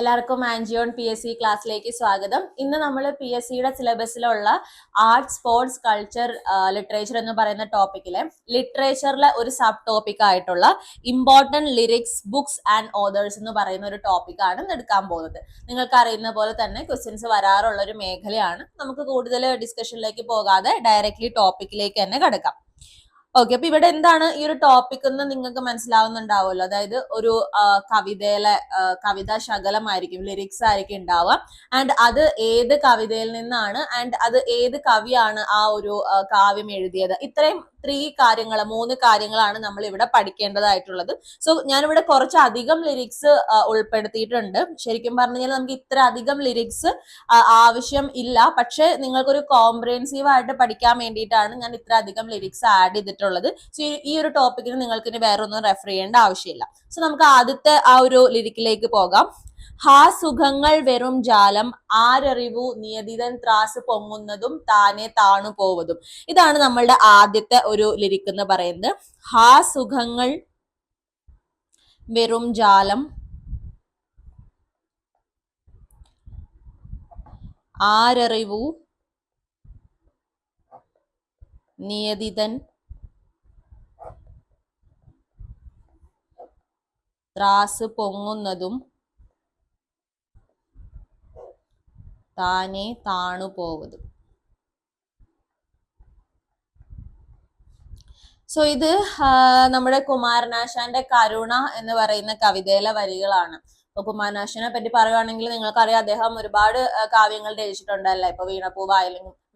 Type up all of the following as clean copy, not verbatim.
എല്ലാവർക്കും ആൻജിയോൺ PSC ക്ലാസ്സിലേക്ക് സ്വാഗതം. ഇന്ന് നമ്മൾ PSCയുടെ സിലബസിലുള്ള ആർട്സ്, സ്പോർട്സ്, കൾച്ചർ, ലിറ്ററേച്ചർ എന്ന് പറയുന്ന ടോപ്പിക്കിലെ ലിറ്ററേച്ചറിലെ ഒരു സബ് ടോപ്പിക് ആയിട്ടുള്ള important lyrics, books and authors എന്ന് പറയുന്ന ഒരു ടോപ്പിക്കാണ് എടുക്കാൻ പോകുന്നത്. നിങ്ങൾക്ക് അറിയുന്ന പോലെ തന്നെ ക്വസ്റ്റ്യൻസ് വരാറുള്ള ഒരു മേഖലയാണ്. നമുക്ക് കൂടുതൽ ഡിസ്കഷനിലേക്ക് പോകാതെ ഡയറക്റ്റ്ലി ടോപ്പിക്കിലേക്ക് തന്നെ കിടക്കാം. ഓക്കെ, അപ്പൊ ഇവിടെ എന്താണ് ഈ ഒരു ടോപ്പിക് എന്ന് നിങ്ങൾക്ക് മനസ്സിലാവുന്നുണ്ടാവുമല്ലോ. അതായത് ഒരു കവിതയിലെ കവിതാ ശകലമായിരിക്കും, ലിറിക്സ് ആയിരിക്കും ഉണ്ടാവുക. ആൻഡ് അത് ഏത് കവിതയിൽ നിന്നാണ്, ആൻഡ് അത് ഏത് കവിയാണ് ആ ഒരു കാവ്യം എഴുതിയത്, ഇത്രയും മൂന്ന് കാര്യങ്ങളാണ് നമ്മൾ ഇവിടെ പഠിക്കേണ്ടതായിട്ടുള്ളത്. സോ ഞാനിവിടെ കുറച്ചധികം ലിറിക്സ് ഉൾപ്പെടുത്തിയിട്ടുണ്ട്. ശരിക്കും പറഞ്ഞു കഴിഞ്ഞാൽ നമുക്ക് ഇത്ര അധികം ലിറിക്സ് ആവശ്യം ഇല്ല, പക്ഷെ നിങ്ങൾക്കൊരു കോംപ്രിഹെൻസീവ് ആയിട്ട് പഠിക്കാൻ വേണ്ടിയിട്ടാണ് ഞാൻ ഇത്ര അധികം ലിറിക്സ് ആഡ് ചെയ്തിട്ടുള്ളത്. സോ ഈ ഒരു ടോപ്പിക്കിന് നിങ്ങൾക്ക് ഇനി വേറെ ഒന്നും റെഫർ ചെയ്യേണ്ട ആവശ്യമില്ല. സോ നമുക്ക് ആദ്യത്തെ ആ ഒരു ലിറിക്കിലേക്ക് പോകാം. ഹാ സുഖങ്ങൾ വെറും ജാലം, ആരറിവു നിയതിതൻ ത്രാസ് പൊങ്ങുന്നതും താനെ താണു പോവതും. ഇതാണ് നമ്മളുടെ ആദ്യത്തെ ഒരു ലിറിക് എന്ന് പറയുന്നത്. ഹാ സുഖങ്ങൾ വെറും ജാലം, ആരറിവു നിയതിതൻ ത്രാസ് പൊങ്ങുന്നതും താനെ താണു പോവതും. സോ ഇത് നമ്മുടെ കുമാരനാശാന്റെ കരുണ എന്ന് പറയുന്ന കവിതയിലെ വരികളാണ്. ഇപ്പൊ കുമാരനാശാനെ പറ്റി പറയുവാണെങ്കിൽ നിങ്ങൾക്കറിയാം, അദ്ദേഹം ഒരുപാട് കാവ്യങ്ങൾ രചിച്ചിട്ടുണ്ടല്ലേ. ഇപ്പൊ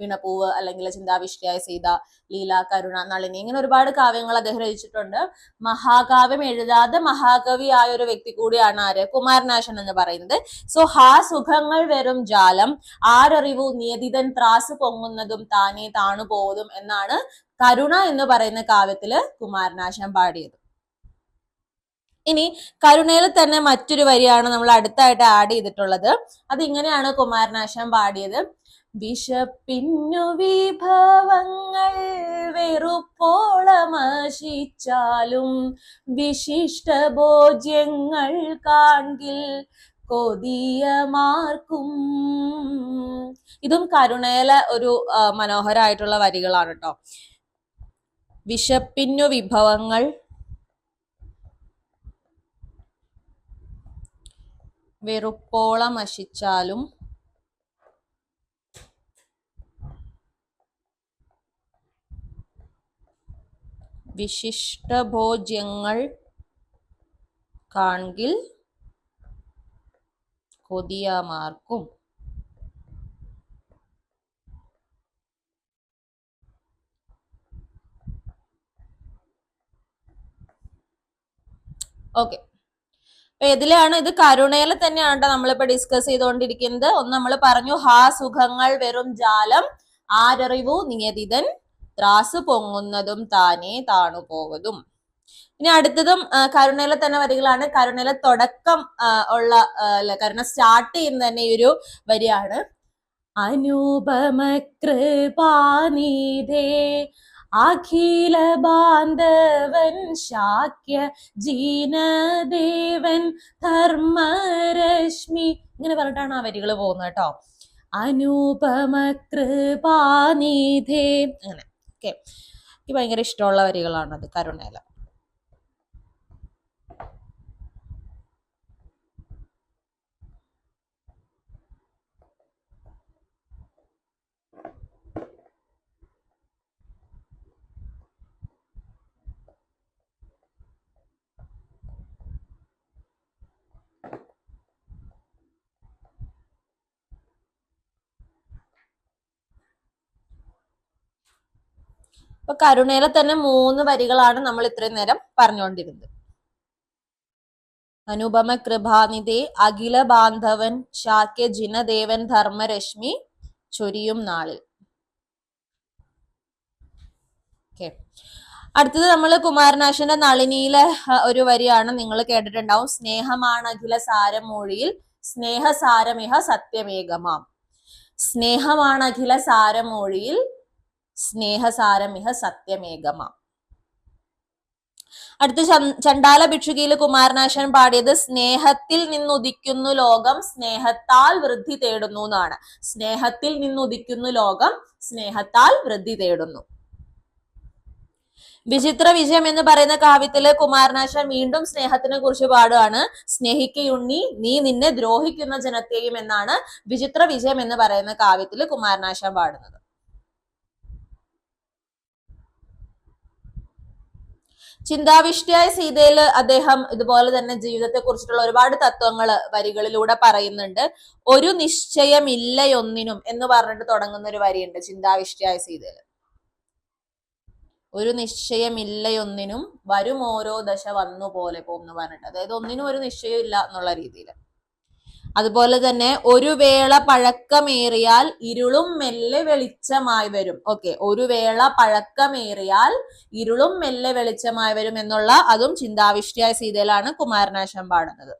വീണപ്പൂവ് അല്ലെങ്കിൽ ചിന്താവിഷ്ടയായ സീത, ലീല, കരുണ, നളിനി, ഇങ്ങനെ ഒരുപാട് കാവ്യങ്ങൾ അദ്ദേഹം രചിച്ചിട്ടുണ്ട്. മഹാകാവ്യം എഴുതാതെ മഹാകവിയായ ഒരു വ്യക്തി കൂടിയാണ് ആര്? കുമാരനാശൻ എന്ന് പറയുന്നത്. സോ ഹാ സുഖങ്ങൾ വെറും ജാലം, ആരറിവു നിയതിതൻ ത്രാസ് പൊങ്ങുന്നതും താനെ താണു പോവതും എന്നാണ് കരുണ എന്ന് പറയുന്ന കാവ്യത്തില് കുമാരനാശാൻ പാടിയത്. ഇനി കരുണയിൽ തന്നെ മറ്റൊരു വരിയാണ് നമ്മൾ അടുത്തായിട്ട് ആഡ് ചെയ്തിട്ടുള്ളത്. അത് ഇങ്ങനെയാണ് കുമാരനാശാൻ പാടിയത്. വിശപ്പിന്നു വിഭവങ്ങൾ വെറുപ്പോളമശിച്ചാലും വിശിഷ്ട ഭോജ്യങ്ങൾ കാൺകിൽ കൊതിയമാർക്കും. ഇതും കരുണയിലെ ഒരു മനോഹരമായിട്ടുള്ള വരികളാണ് കേട്ടോ. വിശപ്പിന്നു വിഭവങ്ങൾ വെറുപ്പോളമശിച്ചാലും വിശിഷ്ടഭോജ്യങ്ങൾ കാൺകിൽ കൊതിയമാർക്കും. ഓക്കെ, അപ്പൊ ഇതിലാണ് ഇത് കരുണയിൽ തന്നെയാണ് കേട്ടോ നമ്മളിപ്പോ ഡിസ്കസ് ചെയ്തുകൊണ്ടിരിക്കുന്നത്. ഒന്ന് നമ്മൾ പറഞ്ഞു ഹാ സുഖങ്ങൾ വെറും ജാലം, ആരറിവു നിയതിതൻ ത്രാസ് പൊങ്ങുന്നതും താനെ താണു പോവതും. ഇനി അടുത്തതും കരുണയിലെ തന്നെ വരികളാണ്. കരുണയിലെ തുടക്കം ഉള്ള കരുണ സ്റ്റാർട്ട് ചെയ്യുന്ന തന്നെ ഈ ഒരു വരിയാണ്. അനുപമ കൃപാനിധേ അഖില ബാന്ധവൻ ശാക്യ ജീനദേവൻ ധർമ്മരശ്മി, ഇങ്ങനെ പറഞ്ഞിട്ടാണ് ആ വരികൾ പോകുന്നത് കേട്ടോ. അനുപമ കൃപാനിധേ, അങ്ങനെ. ഓക്കെ, എനിക്ക് ഭയങ്കര ഇഷ്ടമുള്ള വരികളാണത് കരുണയില. അപ്പൊ കരുണയിലെ തന്നെ 3 വരികളാണ് നമ്മൾ ഇത്രയും നേരം പറഞ്ഞുകൊണ്ടിരുന്നത്. അനുപമ കൃപാനിധേ അഖില ബാന്ധവൻ ശാക്യ ജിനദേവൻ ധർമ്മരശ്മി ചൊരിയും നാളിൽ. ഓക്കെ, അടുത്തത് നമ്മൾ കുമാരനാശന്റെ നളിനിയിലെ ഒരു വരിയാണ്. നിങ്ങൾ കേട്ടിട്ടുണ്ടാവും. സ്നേഹമാണ് അഖില സാരമൂഴിയിൽ സ്നേഹസാരമിഹ സത്യമേകമാം. സ്നേഹമാണ് അഖില സാരമൂഴിയിൽ സ്നേഹസാരമിഹ സത്യമേകമാം. അടുത്ത ചണ്ടാല ഭിക്ഷുകിയിൽ കുമാരനാശാൻ പാടിയത് സ്നേഹത്തിൽ നിന്നുദിക്കുന്നു ലോകം സ്നേഹത്താൽ വൃദ്ധി തേടുന്നു എന്നാണ്. സ്നേഹത്തിൽ നിന്നുദിക്കുന്നു ലോകം സ്നേഹത്താൽ വൃദ്ധി തേടുന്നു. വിചിത്ര വിജയം എന്ന് പറയുന്ന കാവ്യത്തില് കുമാരനാശാൻ വീണ്ടും സ്നേഹത്തിനെ കുറിച്ച് പാടുകയാണ്. സ്നേഹിക്കയുണ്ണി നീ നിന്നെ ദ്രോഹിക്കുന്ന ജനത്തെയും എന്നാണ് വിചിത്ര വിജയം എന്ന് പറയുന്ന കാവ്യത്തില് കുമാരനാശാൻ പാടുന്നത്. ചിന്താവിഷ്ടിയായ സീതയില് അദ്ദേഹം ഇതുപോലെ തന്നെ ജീവിതത്തെ കുറിച്ചിട്ടുള്ള ഒരുപാട് തത്വങ്ങൾ വരികളിലൂടെ പറയുന്നുണ്ട്. ഒരു നിശ്ചയമില്ലയൊന്നിനും എന്ന് പറഞ്ഞിട്ട് തുടങ്ങുന്ന ഒരു വരിയുണ്ട് ചിന്താവിഷ്ടിയായ സീതയില്. ഒരു നിശ്ചയമില്ലയൊന്നിനും വരും ഓരോ ദശ വന്നു പോലെ പോകുന്നു പറഞ്ഞിട്ട്, അതായത് ഒന്നിനും ഒരു നിശ്ചയം ഇല്ല എന്നുള്ള രീതിയിൽ. അതുപോലെ തന്നെ ഒരു വേള പഴക്കമേറിയാൽ ഇരുളും മെല്ലെ വെളിച്ചമായി വരും. ഓക്കെ, ഒരു വേള പഴക്കമേറിയാൽ ഇരുളും മെല്ലെ വെളിച്ചമായി വരും എന്നുള്ള അതും ചിന്താവിഷ്ടിയായ സീതയിലാണ് കുമാരനാശാൻ പാടുന്നത്.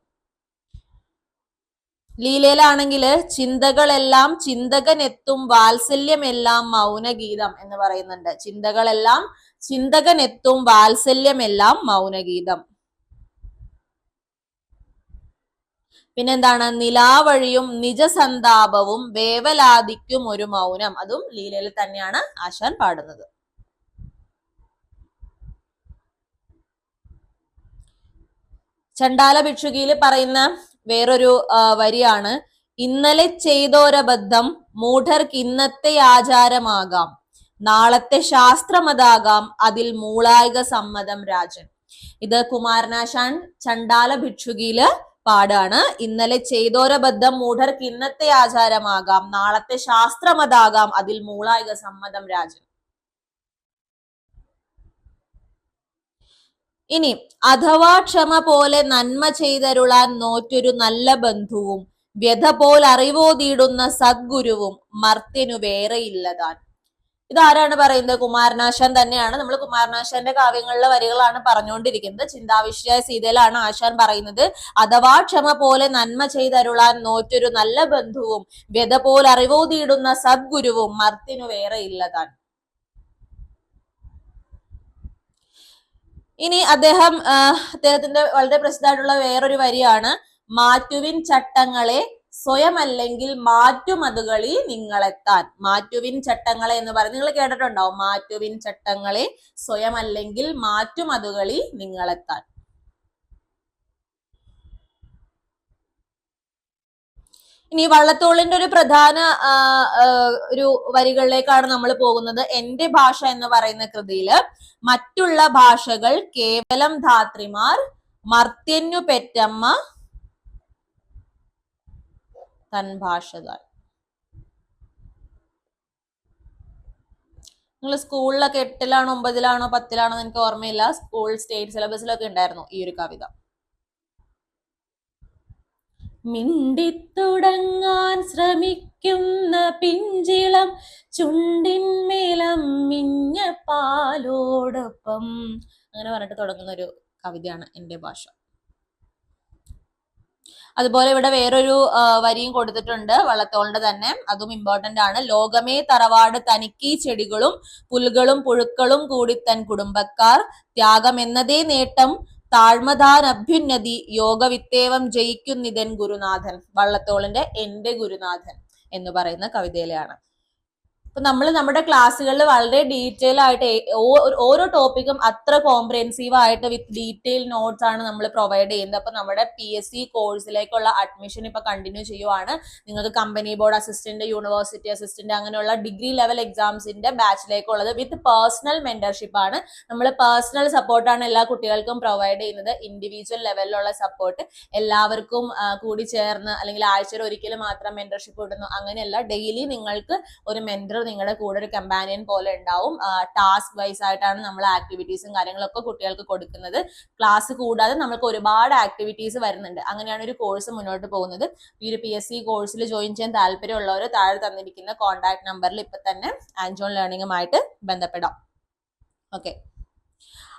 ലീലയിലാണെങ്കിൽ ചിന്തകളെല്ലാം ചിന്തകനെത്തും വാത്സല്യമെല്ലാം മൗനഗീതം എന്ന് പറയുന്നുണ്ട്. ചിന്തകളെല്ലാം ചിന്തകനെത്തും വാത്സല്യമെല്ലാം മൗനഗീതം. പിന്നെന്താണ്? നിലാവഴിയും നിജസന്താപവും വേവലാതിക്കും ഒരു മൗനം. അതും ലീലയിൽ തന്നെയാണ് ആശാൻ പാടുന്നത്. ചണ്ടാല ഭിക്ഷുകിയിൽ പറയുന്ന വേറൊരു വരിയാണ്, ഇന്നലെ ചെയ്തോരബദ്ധം മൂഢർക്ക് ഇന്നത്തെ ആചാരമാകാം, നാളത്തെ ശാസ്ത്രമതാകാം, അതിൽ മൂളായിക സമ്മതം രാജൻ. ഇത് കുമാരനാശാൻ ചണ്ടാല ഭിക്ഷുകിയില് പാടാണ്. ഇന്നലെ ചെയ്തോരബദ്ധം മൂഢർക്ക് ഇന്നത്തെ ആചാരമാകാം, നാളത്തെ ശാസ്ത്രമതാകാം, അതിൽ മൂളായിക സമ്മതം രാജൻ. ഇനി അഥവാ ക്ഷമ പോലെ നന്മ ചെയ്തരുളാൻ നോറ്റൊരു നല്ല ബന്ധുവും വ്യഥ പോൽ അറിവോതിയിടുന്ന സദ്ഗുരുവും മർത്യനു വേറെയില്ലതാൻ. ഇതാരാണ് പറയുന്നത്? കുമാരനാശാൻ തന്നെയാണ്. നമ്മൾ കുമാരനാശാന്റെ കാവ്യങ്ങളിലെ വരികളാണ് പറഞ്ഞുകൊണ്ടിരിക്കുന്നത്. ചിന്താവിഷ്ടിയായ സീതയിലാണ് ആശാൻ പറയുന്നത്, അഥവാ ക്ഷമ പോലെ നന്മ ചെയ്തരുളാൻ നോറ്റൊരു നല്ല ബന്ധുവും വ്യഥ പോൽ അറിവോതിയിടുന്ന സദ്ഗുരുവും മർത്യനു വേറെയില്ലതാൻ. ഇനി അദ്ദേഹത്തിന്റെ വളരെ പ്രസിദ്ധമായിട്ടുള്ള വേറൊരു വരിയാണ്, മാറ്റുവിൻ ചട്ടങ്ങളെ സ്വയമല്ലെങ്കിൽ മാറ്റുമതുകളിൽ നിങ്ങളെത്താൻ. മാറ്റുവിൻ ചട്ടങ്ങളെ എന്ന് പറയുന്നത് നിങ്ങൾ കേട്ടിട്ടുണ്ടാവും. മാറ്റുവിൻ ചട്ടങ്ങളെ സ്വയമല്ലെങ്കിൽ മാറ്റുമതുകളിൽ നിങ്ങളെത്താൻ. ഇനി വള്ളത്തോളിന്റെ ഒരു പ്രധാന ഒരു വരികളിലേക്കാണ് നമ്മൾ പോകുന്നത്. എന്റെ ഭാഷ എന്ന് പറയുന്ന കൃതിയില് മറ്റുള്ള ഭാഷകൾ കേവലം ധാത്രിമാർ, മർത്യനു പെറ്റമ്മ തൻ ഭാഷകൾ. നിങ്ങൾ സ്കൂളിലൊക്കെ 8-ലാണോ 9-ലാണോ 10-ലാണോ എനിക്ക് ഓർമ്മയില്ല, സ്കൂൾ സ്റ്റേറ്റ് സിലബസിലൊക്കെ ഉണ്ടായിരുന്നു ഈ ഒരു കവിത. മിണ്ടിത്തുടങ്ങാൻ ശ്രമിക്കുന്ന പിഞ്ചിളം ചുണ്ടിന്മേലം മിഞ്ഞ പാലോടൊപ്പം, അങ്ങനെ പറഞ്ഞിട്ട് തുടങ്ങുന്ന ഒരു കവിതയാണ് എന്റെ ഭാഷ. അതുപോലെ ഇവിടെ വേറൊരു വരിയും കൊടുത്തിട്ടുണ്ട് വള്ളത്തോളിന്റെ തന്നെ, അതും ഇമ്പോർട്ടന്റ് ആണ്. ലോകമേ തറവാട് തനിക്കീ ചെടികളും പുൽകളും പുഴുക്കളും കൂടി തൻ കുടുംബക്കാർ, ത്യാഗമെന്നതേ നേട്ടം താഴ്മതാൻ അഭ്യുന്നതി, യോഗവിത്തേവം ജയിക്കുന്നിതൻ ഗുരുനാഥൻ. വള്ളത്തോളിന്റെ എന്റെ ഗുരുനാഥൻ എന്ന് പറയുന്ന കവിതയിലാണ്. അപ്പൊ നമ്മൾ നമ്മുടെ ക്ലാസ്സുകളിൽ വളരെ ഡീറ്റെയിൽ ആയിട്ട് ഓരോ ടോപ്പിക്കും അത്ര കോംപ്രിഹെൻസീവ് ആയിട്ട് വിത്ത് ഡീറ്റെയിൽ നോട്ട്സ് ആണ് നമ്മൾ പ്രൊവൈഡ് ചെയ്യുന്നത്. അപ്പൊ നമ്മുടെ PSC കോഴ്സിലേക്കുള്ള അഡ്മിഷൻ ഇപ്പൊ കണ്ടിന്യൂ ചെയ്യുവാണ്. നിങ്ങൾക്ക് company board assistant, university assistant അങ്ങനെയുള്ള ഡിഗ്രി ലെവൽ എക്സാംസിന്റെ ബാച്ചിലേക്കുള്ളത് വിത്ത് പേഴ്സണൽ മെന്റർഷിപ്പ് ആണ്. നമ്മൾ പേഴ്സണൽ സപ്പോർട്ടാണ് എല്ലാ കുട്ടികൾക്കും പ്രൊവൈഡ് ചെയ്യുന്നത്. ഇൻഡിവിജ്വൽ ലെവലിലുള്ള സപ്പോർട്ട് എല്ലാവർക്കും കൂടി ചേർന്ന് അല്ലെങ്കിൽ ആഴ്ചയിൽ ഒരിക്കലും മാത്രം മെന്റർഷിപ്പ് കിട്ടുന്നു അങ്ങനെയല്ല. ഡെയിലി നിങ്ങൾക്ക് ഒരു മെന്റർ നിങ്ങളുടെ കൂടെ ഒരു കമ്പാനിയൻ പോലെ ഉണ്ടാവും. ടാസ്ക് വൈസ് ആയിട്ടാണ് നമ്മൾ ആക്ടിവിറ്റീസും കാര്യങ്ങളൊക്കെ കുട്ടികൾക്ക് കൊടുക്കുന്നത്. ക്ലാസ് കൂടാതെ നമുക്ക് ഒരുപാട് ആക്ടിവിറ്റീസ് വരുന്നുണ്ട്. അങ്ങനെയാണ് ഒരു കോഴ്സ് മുന്നോട്ട് പോകുന്നത്. ഈ ഒരു PSC കോഴ്സിൽ ജോയിൻ ചെയ്യാൻ താല്പര്യമുള്ളവർ താഴെ തന്നിരിക്കുന്ന കോൺടാക്ട് നമ്പറിൽ ഇപ്പൊ തന്നെ ആൻജോൺ ലേണിംഗുമായിട്ട് ബന്ധപ്പെടാം. ഓക്കെ,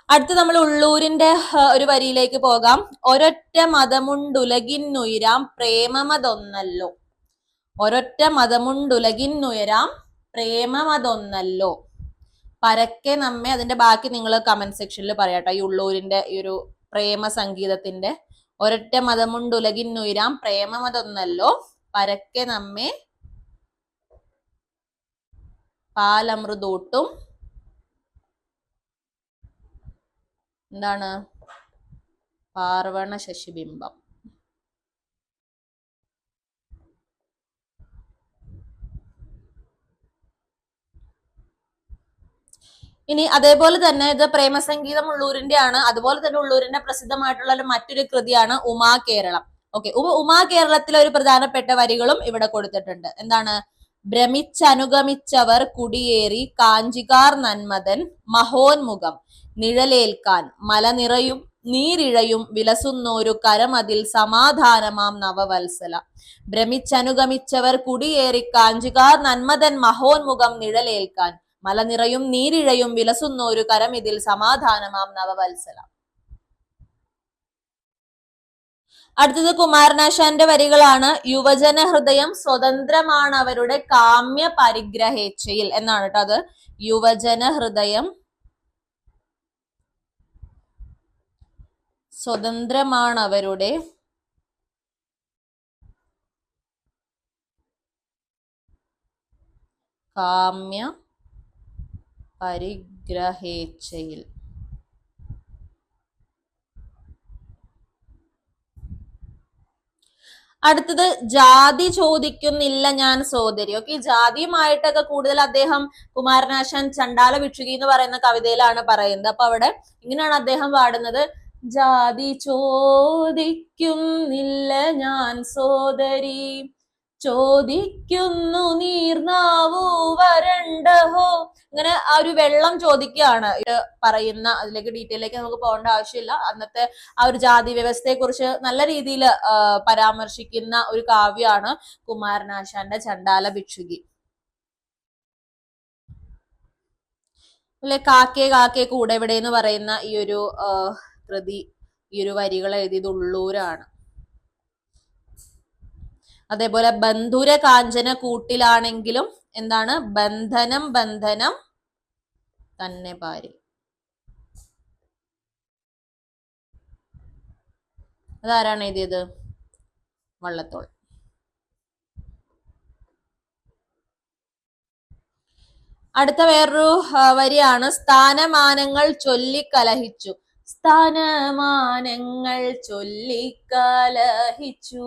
അടുത്ത് നമ്മൾ ഉള്ളൂരിന്റെ ഒരു വരിയിലേക്ക് പോകാം. ഒരൊറ്റ മതമുണ്ടുലകിന്നുയരാം പ്രേമമതൊന്നല്ലോ. ഒരൊറ്റ മതമുണ്ടുലകിന്നുയരാം പ്രേമമതൊന്നല്ലോ. പരക്കെ നമ്മെ, അതിന്റെ ബാക്കി നിങ്ങൾ കമന്റ് സെക്ഷനിൽ പറയാട്ടോ. ഈ ഉള്ളൂരിന്റെ ഈ ഒരു പ്രേമ സംഗീതത്തിന്റെ ഒരൊറ്റ മതമുണ്ടുലകിന്നുയരാം പ്രേമമതൊന്നല്ലോ പരക്കെ നമ്മെ പാലമൃതൂട്ടും എന്താണ് പാർവണ ശശിബിംബം. ഇനി അതേപോലെ തന്നെ ഇത് പ്രേമസംഗീതം ഉള്ളൂരിന്റെ ആണ്. അതുപോലെ തന്നെ ഉള്ളൂരിന്റെ പ്രസിദ്ധമായിട്ടുള്ള മറ്റൊരു കൃതിയാണ് ഉമാ കേരളം. ഓക്കെ, ഉമാ കേരളത്തിലെ ഒരു പ്രധാനപ്പെട്ട വരികളും ഇവിടെ കൊടുത്തിട്ടുണ്ട്. എന്താണ്? ഭ്രമിച്ചനുഗമിച്ചവർ കുടിയേറി കാഞ്ചികാർ നന്മതൻ മഹോന്മുഖം നിഴലേൽക്കാൻ മലനിറയും നീരിഴയും വിലസുന്നോരു കരമതിൽ സമാധാനമാം നവവത്സല. ഭ്രമിച്ചനുഗമിച്ചവർ കുടിയേറി കാഞ്ചികാർ നന്മതൻ മഹോന്മുഖം നിഴലേൽക്കാൻ മലനിറയും നീരിഴയും വിലസുന്നോരു കരമിതിൽ സമാധാനമാം നവവത്സല. അടുത്തത് കുമാരനാശാന്റെ വരികളാണ്. യുവജന ഹൃദയം സ്വതന്ത്രമാണ് അവരുടെ കാമ്യ പരിഗ്രഹേച്ഛയിൽ എന്നാണ് കേട്ടോ. അത് യുവജന ഹൃദയം സ്വതന്ത്രമാണ് അവരുടെ കാമ്യ പരിഗ്രഹേച്ഛയിൽ. അടുത്തത് ജാതി ചോദിക്കുന്നില്ല ഞാൻ സോദരി. ഓക്കെ, ജാതിയുമായിട്ടൊക്കെ കൂടുതൽ അദ്ദേഹം കുമാരനാശാൻ ചണ്ടാല ഭിക്ഷുകി എന്ന് പറയുന്ന കവിതയിലാണ് പറയുന്നത്. അപ്പൊ അവിടെ ഇങ്ങനെയാണ് അദ്ദേഹം പാടുന്നത്. ജാതി ചോദിക്കുന്നില്ല ഞാൻ സോദരി, ചോദിക്കുന്നു നീർനാവൂ വരണ്ടഹോ. ഇങ്ങനെ ആ ഒരു വെള്ളം ചോദിക്കുകയാണ് പറയുന്ന. അതിലേക്ക് ഡീറ്റെയിലേക്ക് നമുക്ക് പോകേണ്ട ആവശ്യമില്ല. അന്നത്തെ ആ ഒരു ജാതി വ്യവസ്ഥയെ കുറിച്ച് നല്ല രീതിയിൽ പരാമർശിക്കുന്ന ഒരു കാവ്യമാണ് കുമാരനാശാന്റെ ചണ്ടാല ഭിക്ഷുകി. അല്ലെ, കാക്കേ കാക്കേ കൂടെ ഇവിടെ എന്ന് പറയുന്ന ഈ ഒരു കൃതി, ഈ ഒരു വരികൾ എഴുതിയത് ഉള്ളൂരാണ്. അതേപോലെ ബന്ധുര കാഞ്ചന കൂട്ടിലാണെങ്കിലും എന്താണ്? ബന്ധനം ബന്ധനം തന്നെ പാരി. അതാരാണ് എഴുതിയത്? വള്ളത്തോൾ. അടുത്ത വേറൊരു വരിയാണ്. സ്ഥാനമാനങ്ങൾ ചൊല്ലിക്കലഹിച്ചു. സ്ഥാനമാനങ്ങൾ ചൊല്ലിക്കലഹിച്ചു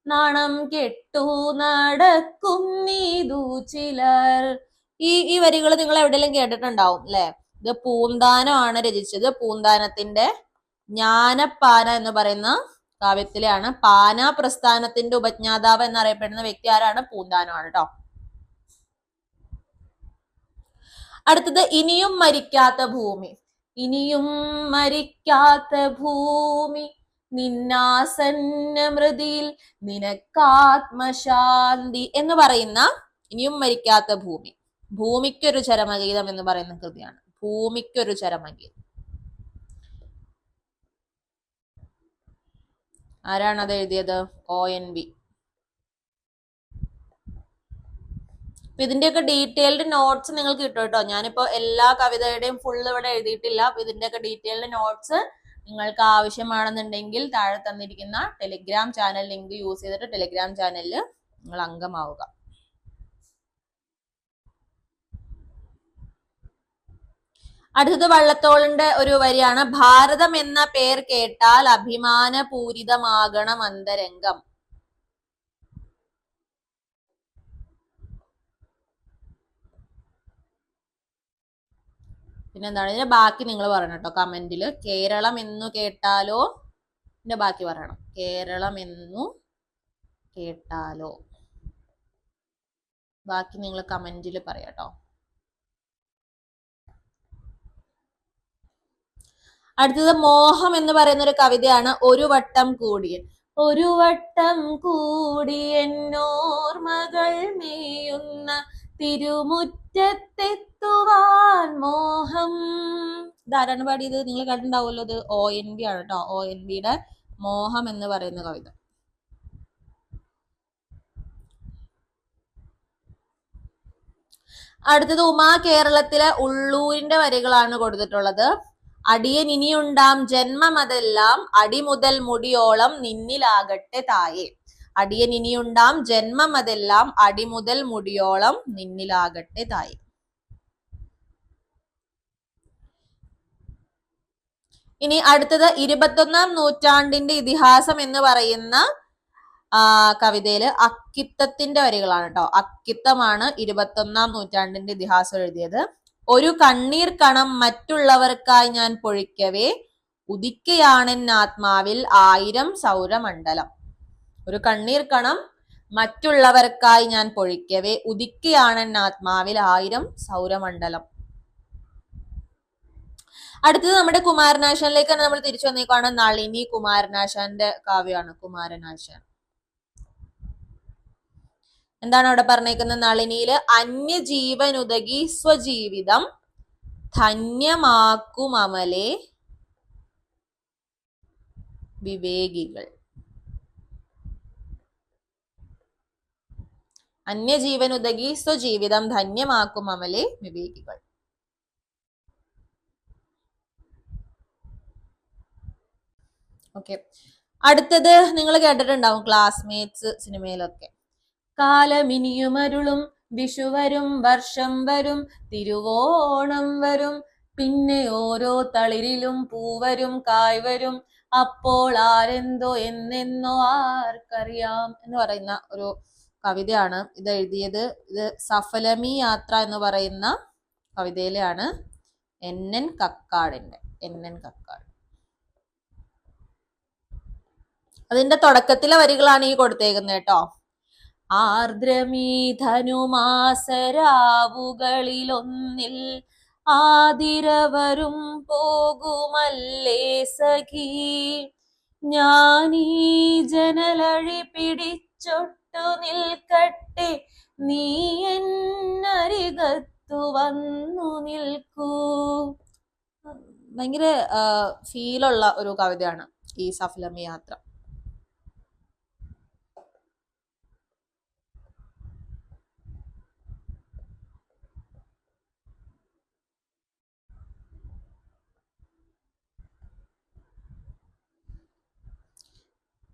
നാണം കെട്ടു നടക്കുന്നീതു ചിലർ. ഈ വരികൾ നിങ്ങൾ എവിടെയെങ്കിലും കേട്ടിട്ടുണ്ടാവും അല്ലെ. ഇത് പൂന്താനമാണ് രചിച്ചത്. പൂന്താനത്തിന്റെ ജ്ഞാനപ്പാന എന്ന് പറയുന്ന കാവ്യത്തിലെയാണ്. പാന പ്രസ്ഥാനത്തിന്റെ ഉപജ്ഞാതാവ് എന്നറിയപ്പെടുന്ന വ്യക്തി ആരാണ്? പൂന്താനമാണ് കേട്ടോ. അടുത്തത് ഇനിയും മരിക്കാത്ത ഭൂമി. ഇനിയും മരിക്കാത്ത ഭൂമി നിന്നാസന്ന മൃതിയിൽ നിനക്കാത്മശാന്തി എന്ന് പറയുന്ന ഇനിയും മരിക്കാത്ത ഭൂമി. ഭൂമിക്കൊരു ചരമഗീതം എന്ന് പറയുന്ന കൃതിയാണ്. ഭൂമിക്കൊരു ചരമഗീതം. ആരാണ് അത് എഴുതിയത്? ONV. ഇതിന്റെയൊക്കെ ഡീറ്റെയിൽഡ് നോട്ട്സ് നിങ്ങൾക്ക് കിട്ടും കേട്ടോ. ഞാനിപ്പോ എല്ലാ കവിതയുടെയും ഫുള്ള് ഇവിടെ എഴുതിയിട്ടില്ല. ഇതിന്റെയൊക്കെ ഡീറ്റെയിൽഡ് നോട്ട്സ് നിങ്ങൾക്ക് ആവശ്യമാണെന്നുണ്ടെങ്കിൽ താഴെ തന്നിരിക്കുന്ന ടെലിഗ്രാം ചാനൽ ലിങ്ക് യൂസ് ചെയ്തിട്ട് ടെലിഗ്രാം ചാനലിൽ നിങ്ങൾ അംഗമാവുക. അടുത്തത് വള്ളത്തോളിന്റെ ഒരു വരിയാണ്. ഭാരതം എന്ന പേർ കേട്ടാൽ അഭിമാനപൂരിതമാകണം അന്തരംഗം. പിന്നെന്താണ് ഇതിന്റെ ബാക്കി നിങ്ങൾ പറയണം കേട്ടോ കമന്റില്. കേരളം എന്നു കേട്ടാലോ, ഇതിന്റെ ബാക്കി പറയണം. കേരളം എന്നു കേട്ടാലോ, ബാക്കി നിങ്ങൾ കമന്റിൽ പറയാട്ടോ. അടുത്തത് മോഹം എന്ന് പറയുന്ന ഒരു കവിതയാണ്. ഒരു വട്ടം കൂടിയൻ. ഒരു വട്ടം കൂടിയെന്നോർമകൾ മേയുന്ന തിരുമുറ്റത്തെത്തുവാൻ മോഹം. ഇതാരാണ് പാടിയത്? നിങ്ങൾ കണ്ടിട്ടുണ്ടാവുമല്ലോ. ഇത് ONV ആണ് കേട്ടോ. ONVയുടെ മോഹം എന്ന് പറയുന്ന കവിത. അടുത്തത് ഉമാ കേരളത്തിലെ ഉള്ളൂരിന്റെ വരികളാണ് കൊടുത്തിട്ടുള്ളത്. അടിയൻ ഇനിയുണ്ടാം ജന്മമതെല്ലാം അടിമുതൽ മുടിയോളം നിന്നിലാകട്ടെ തായേ. അടിയൻ ഇനിയുണ്ടാം ജന്മമതെല്ലാം അടിമുതൽ മുടിയോളം നിന്നിലാകട്ടെ തായേ. ഇനി അടുത്തത് 21-ാം നൂറ്റാണ്ടിന്റെ ഇതിഹാസം എന്ന് പറയുന്ന കവിതയില് അക്കിത്തത്തിന്റെ വരികളാണ് കേട്ടോ. അക്കിത്തമാണ് 21-ാം നൂറ്റാണ്ടിന്റെ ഇതിഹാസം എഴുതിയത്. ഒരു കണ്ണീർ കണം മറ്റുള്ളവർക്കായി ഞാൻ പൊഴിക്കവേ ഉദിക്കയാണെൻ ആത്മാവിൽ 1000 സൗരമണ്ഡലം. ഒരു കണ്ണീർ കണം മറ്റുള്ളവർക്കായി ഞാൻ പൊഴിക്കവേ ഉദിക്കയാണെൻ ആത്മാവിൽ 1000 സൗരമണ്ഡലം. അടുത്തത് നമ്മുടെ കുമാരനാശാനിലേക്ക് നമ്മൾ തിരിച്ചു വന്നേക്കാണ്. നളിനി കുമാരനാശാന്റെ കാവ്യമാണ് കുമാരനാശാൻ. എന്താണ് അവിടെ പറഞ്ഞേക്കുന്നത്? നളിനിയില് അന്യജീവനുതകി സ്വജീവിതം ധന്യമാക്കുമമലെ വിവേകികൾ. അന്യജീവനുതകി സ്വജീവിതം ധന്യമാക്കുമമലെ വിവേകികൾ. ഓക്കെ, അടുത്തത് നിങ്ങൾ കേട്ടിട്ടുണ്ടാവും ക്ലാസ്മേറ്റ്സ് സിനിമയിലൊക്കെ. കാലമിനിയുമരുളും വിഷുവരും വർഷം വരും തിരുവോണം വരും പിന്നെ ഓരോ തളിരിലും പൂവരും കായ് വരും അപ്പോൾ ആരെന്തോ എന്നെന്നോ ആർക്കറിയാം എന്ന് പറയുന്ന ഒരു കവിതയാണ്. ഇത് എഴുതിയത് സഫലമി യാത്ര എന്ന് പറയുന്ന കവിതയിലാണ്. NN കക്കാടിന്റെ. NN കക്കാട്. അതിന്റെ തുടക്കത്തിലെ വരികളാണ് ഈ കൊടുത്തേക്കുന്നത് കേട്ടോ. ആർദ്രമീ ധനുമാസരാവുകളിലൊന്നിൽ ആതിരവരും പോകുമല്ലേ സഖി, ഞാനീ ജനലഴി പിടിച്ചൊട്ടു നിൽക്കട്ടെ നീ എന്നരികത്തു വന്നു നിൽക്കൂ. ഭയങ്കര ഫീലുള്ള ഒരു കവിതയാണ് ഈ സഫലമി യാത്ര.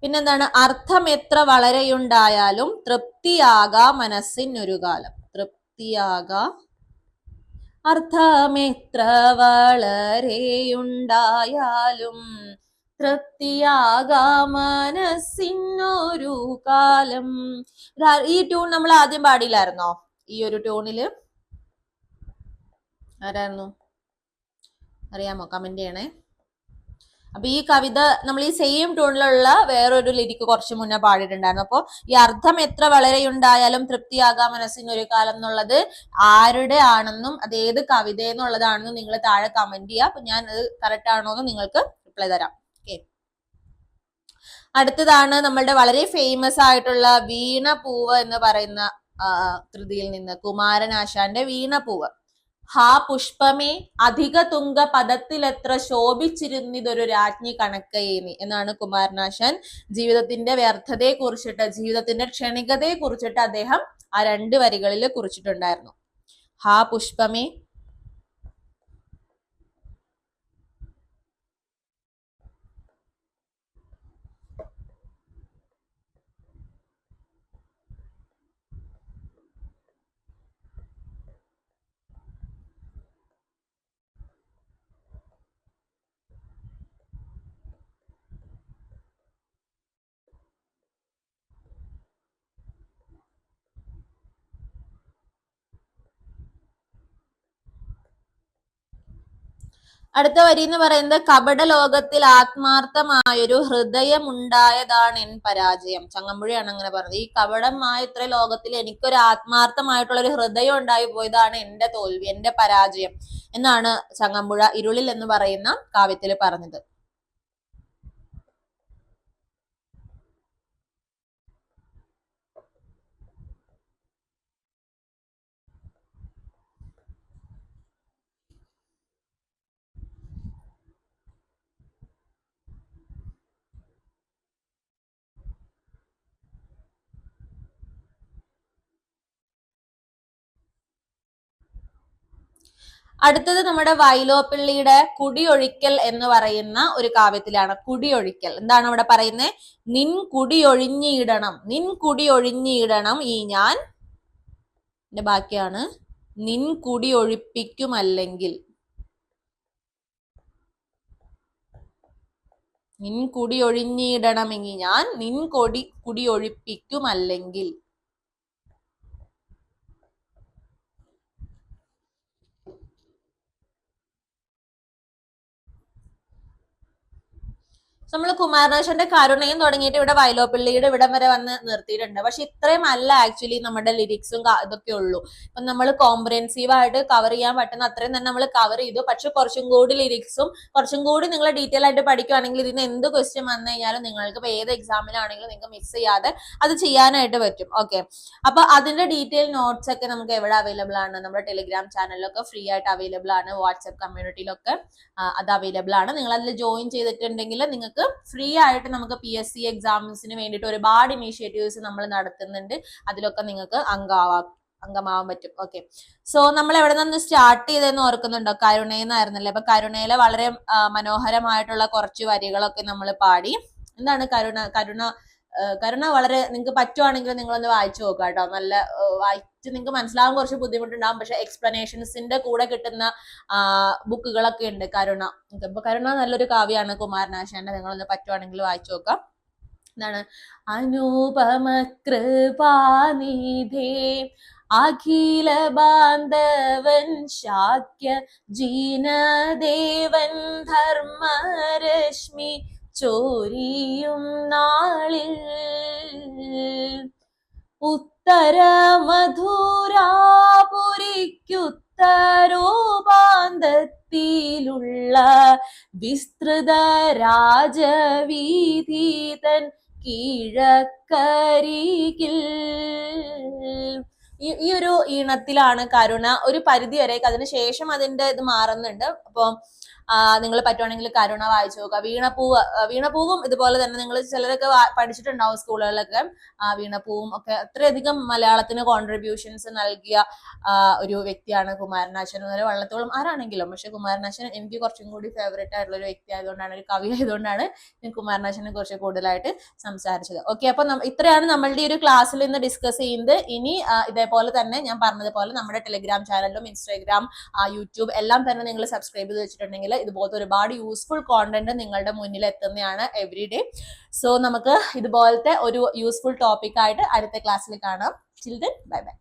പിന്നെന്താണ്? അർത്ഥം എത്ര വളരെയുണ്ടായാലും തൃപ്തിയാകാ മനസ്സിനൊരു കാലം. തൃപ്തിയാകാ. അർത്ഥമെത്ര വളരെയുണ്ടായാലും തൃപ്തിയാകാ മനസ്സിനൊരു കാലം. ഈ ട്യൂൺ നമ്മൾ ആദ്യം പാടിയില്ലായിരുന്നോ? ഈ ഒരു ട്യൂണില് ആരായിരുന്നു അറിയാമോ? കമന്റ് ചെയ്യണേ. അപ്പൊ ഈ കവിത നമ്മൾ ഈ സെയിം ട്യൂണിലുള്ള വേറൊരു ലിരിക്ക് കുറച്ച് മുന്നേ പാടിയിട്ടുണ്ടായിരുന്നു. അപ്പോൾ ഈ അർത്ഥം എത്ര വളരെയുണ്ടായാലും തൃപ്തിയാകാ മനസ്സിനൊരു കാലം എന്നുള്ളത് ആരുടെ ആണെന്നും അത് ഏത് കവിത എന്നുള്ളതാണെന്നും നിങ്ങൾ താഴെ കമന്റ് ചെയ്യുക. അപ്പൊ ഞാൻ അത് കറക്റ്റ് ആണോ എന്ന് നിങ്ങൾക്ക് റിപ്ലൈ തരാം. ഓക്കെ, അടുത്തതാണ് നമ്മളുടെ വളരെ ഫേമസ് ആയിട്ടുള്ള വീണപൂവ് എന്ന് പറയുന്ന കൃതിയിൽ നിന്ന് കുമാരനാശാന്റെ വീണപൂവ്. ഹാ പുഷ്പമേ അധിക തുങ്ക പദത്തിലെത്ര ശോഭിച്ചിരുന്നിതൊരു രാജ്ഞി കണക്കയേനി എന്നാണ് കുമാരനാശാൻ ജീവിതത്തിന്റെ വ്യർത്ഥതയെ കുറിച്ചിട്ട്, ജീവിതത്തിന്റെ ക്ഷണികതയെ കുറിച്ചിട്ട് അദ്ദേഹം ആ 2 വരികളിൽ കുറിച്ചിട്ടുണ്ടായിരുന്നു. ഹാ പുഷ്പമേ. അടുത്ത വരി എന്ന് പറയുന്നത് കപട ലോകത്തിൽ ആത്മാർത്ഥമായൊരു ഹൃദയം ഉണ്ടായതാണ് എൻ പരാജയം. ചങ്ങമ്പുഴയാണ് അങ്ങനെ പറഞ്ഞത്. ഈ കപടമായ ഇത്ര ലോകത്തിൽ എനിക്കൊരു ആത്മാർത്ഥമായിട്ടുള്ള ഒരു ഹൃദയം ഉണ്ടായി പോയതാണ് എന്റെ തോൽവി, എന്റെ പരാജയം എന്നാണ് ചങ്ങമ്പുഴ ഇരുളിൽ എന്ന് പറയുന്ന കാവ്യത്തിൽ പറഞ്ഞത്. അടുത്തത് നമ്മുടെ വൈലോപ്പിള്ളിയുടെ കുടിയൊഴിക്കൽ എന്ന് പറയുന്ന ഒരു കാവ്യത്തിലാണ്. കുടിയൊഴിക്കൽ എന്താണ് അവിടെ പറയുന്നത്? നിൻ കുടിയൊഴിഞ്ഞിടണം, നിൻ കുടിയൊഴിഞ്ഞിടണം ഈ ഞാൻ, ബാക്കിയാണ് നിൻ കുടിയൊഴിപ്പിക്കുമല്ലെങ്കിൽ, നിൻ കുടിയൊഴിഞ്ഞിടണമെങ്കിൽ ഞാൻ, നിൻ കുടിയൊഴിപ്പിക്കുമല്ലെങ്കിൽ. നമ്മൾ കുമാരനാശന്റെ കരുണയും തുടങ്ങിയിട്ട് ഇവിടെ വൈലോപ്പിള്ളിയുടെ ഇവിടം വരെ വന്ന് നിർത്തിയിട്ടുണ്ട്. പക്ഷെ ഇത്രയും അല്ല ആക്ച്വലി നമ്മുടെ ലിറിക്സും ഇതൊക്കെ ഉള്ളൂ. ഇപ്പൊ നമ്മൾ കോംപ്രഹെൻസീവ് ആയിട്ട് കവർ ചെയ്യാൻ പറ്റുന്ന അത്രയും തന്നെ നമ്മൾ കവർ ചെയ്തു. പക്ഷെ കുറച്ചും കൂടി ലിറിക്സും കുറച്ചും കൂടി നിങ്ങൾ ഡീറ്റെയിൽ ആയിട്ട് പഠിക്കുകയാണെങ്കിൽ ഇതിന് എന്ത് ക്വസ്റ്റ്യൻ വന്നു കഴിഞ്ഞാലും നിങ്ങൾക്ക് ഇപ്പൊ ഏത് എക്സാമിലാണെങ്കിലും നിങ്ങൾക്ക് മിസ് ചെയ്യാതെ അത് ചെയ്യാനായിട്ട് പറ്റും. ഓക്കെ, അപ്പൊ അതിന്റെ ഡീറ്റെയിൽ നോട്ട്സ് ഒക്കെ നമുക്ക് എവിടെ അവൈലബിൾ ആണ്? നമ്മുടെ ടെലിഗ്രാം ചാനലിലൊക്കെ ഫ്രീ ആയിട്ട് അവൈലബിൾ ആണ്. വാട്സ്ആപ്പ് കമ്മ്യൂണിറ്റിയിലൊക്കെ അത് അവൈലബിൾ ആണ്. നിങ്ങൾ അതിൽ ജോയിൻ ചെയ്തിട്ടുണ്ടെങ്കിൽ നിങ്ങൾക്ക് ഫ്രീ ആയിട്ട് നമുക്ക് PSC എക്സാംസിന് വേണ്ടിയിട്ട് ഒരുപാട് ഇനീഷ്യേറ്റീവ്സ് നമ്മൾ നടത്തുന്നുണ്ട്. അതിലൊക്കെ നിങ്ങൾക്ക് അംഗമാവാൻ പറ്റും. ഓക്കെ, സോ നമ്മൾ എവിടെ നിന്ന് സ്റ്റാർട്ട് ചെയ്തെന്ന് ഓർക്കുന്നുണ്ടോ? കരുണയെന്നായിരുന്നല്ലേ. അപ്പൊ കരുണയിലെ വളരെ മനോഹരമായിട്ടുള്ള കുറച്ച് വരികളൊക്കെ നമ്മൾ പാടി. എന്താണ് കരുണ വളരെ നിങ്ങൾക്ക് പറ്റുവാണെങ്കിൽ നിങ്ങളൊന്ന് വായിച്ചു നോക്കുക കേട്ടോ. നല്ല വായിച്ച് നിങ്ങൾക്ക് മനസ്സിലാവാൻ കുറച്ച് ബുദ്ധിമുട്ടുണ്ടാകും. പക്ഷെ എക്സ്പ്ലനേഷൻസിന്റെ കൂടെ കിട്ടുന്ന ബുക്കുകളൊക്കെ ഉണ്ട് കരുണ. അപ്പൊ കരുണ നല്ലൊരു കാവ്യാണ് കുമാരനാശാന്റെ. നിങ്ങളൊന്ന് പറ്റുവാണെങ്കിൽ വായിച്ചു നോക്കാം. എന്താണ്? അനുപമ കൃപാനിധേ അഖില ബാന്ധവൻ ശാക്യ ജീനദേവൻ ധർമ്മരശ്മി ചോരിയും നാളിൽ ഉത്തര മധുരാപുരിക്കുത്തരോപാന്തത്തിലുള്ള വിസ്തൃത രാജവീഥീതൻ കീഴക്കരികിൽ. ഈ ഒരു ഈണത്തിലാണ് കരുണ ഒരു പരിധി വരെ. അതിനുശേഷം അതിന്റെ ഇത് മാറുന്നുണ്ട്. അപ്പൊ നിങ്ങൾ പറ്റുവാണെങ്കിൽ കരുണ വായിച്ചു നോക്കുക. വീണപ്പൂവും ഇതുപോലെ തന്നെ നിങ്ങൾ ചിലരൊക്കെ പഠിച്ചിട്ടുണ്ടാവും സ്കൂളുകളിലൊക്കെ. വീണപ്പൂവും ഒക്കെ അത്രയധികം മലയാളത്തിന് കോൺട്രിബ്യൂഷൻസ് നൽകിയ ഒരു വ്യക്തിയാണ് കുമാരനാശൻ. അതുപോലെ വള്ളത്തോളം ആരാണെങ്കിലും. പക്ഷെ കുമാരനാശൻ എനിക്ക് കുറച്ചും കൂടി ഫേവറേറ്റ് ആയിട്ടുള്ള ഒരു വ്യക്തി ആയതുകൊണ്ടാണ്, ഒരു കവി ആയതുകൊണ്ടാണ് ഞാൻ കുമാരനാശനെ കുറിച്ച് കൂടുതലായിട്ട് സംസാരിച്ചത്. ഓക്കെ, അപ്പൊ ഇത്രയാണ് നമ്മളുടെ ഒരു ക്ലാസ്സിൽ ഇന്ന് ഡിസ്കസ് ചെയ്യുന്നത്. ഇനി ഇതേപോലെ തന്നെ ഞാൻ പറഞ്ഞതുപോലെ നമ്മുടെ ടെലിഗ്രാം ചാനലിലും ഇൻസ്റ്റാഗ്രാം, യൂട്യൂബ് എല്ലാം തന്നെ നിങ്ങൾ സബ്സ്ക്രൈബ് ചെയ്ത് വെച്ചിട്ടുണ്ടെങ്കിൽ ഇതുപോലത്തെ ഒരുപാട് യൂസ്ഫുൾ കോണ്ടന്റ് നിങ്ങളുടെ മുന്നിൽ എത്തുന്നതാണ് എവറി ഡേ. സോ നമുക്ക് ഇതുപോലത്തെ ഒരു യൂസ്ഫുൾ ടോപ്പിക് ആയിട്ട് അടുത്ത ക്ലാസ്സിൽ കാണാം. ചിൽ ദെൻ ബൈ ബൈ.